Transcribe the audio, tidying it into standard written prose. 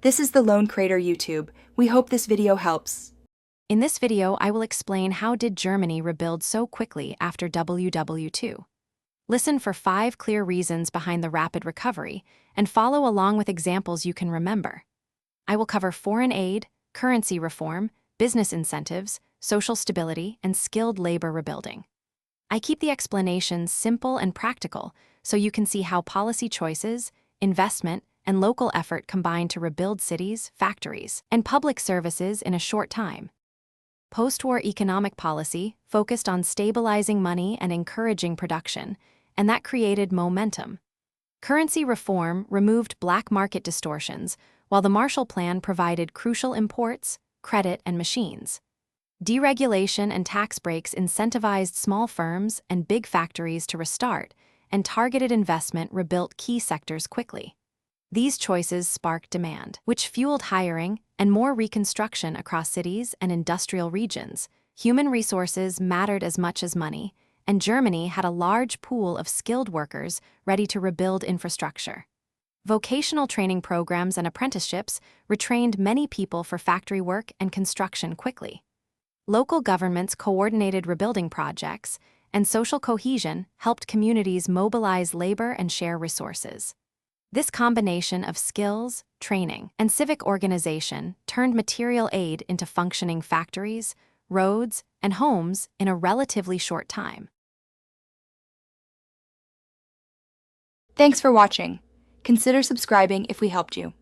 This is the Lone Crater YouTube. We hope this video helps. In this video, I will explain how did Germany rebuild so quickly after WW2. Listen for 5 clear reasons behind the rapid recovery, and follow along with examples you can remember. I will cover foreign aid, currency reform, business incentives, social stability, and skilled labor rebuilding. I keep the explanations simple and practical so you can see how policy choices, investment, and local effort combine to rebuild cities, factories, and public services in a short time. Post-war economic policy focused on stabilizing money and encouraging production, and that created momentum. Currency reform removed black market distortions, while the Marshall Plan provided crucial imports, credit, and machines. Deregulation and tax breaks incentivized small firms and big factories to restart, and targeted investment rebuilt key sectors quickly. These choices sparked demand, which fueled hiring and more reconstruction across cities and industrial regions. Human resources mattered as much as money, and Germany had a large pool of skilled workers ready to rebuild infrastructure. Vocational training programs and apprenticeships retrained many people for factory work and construction quickly. Local governments coordinated rebuilding projects, and social cohesion helped communities mobilize labor and share resources. This combination of skills, training, and civic organization turned material aid into functioning factories, roads, and homes in a relatively short time. Thanks for watching. Consider subscribing if we helped you.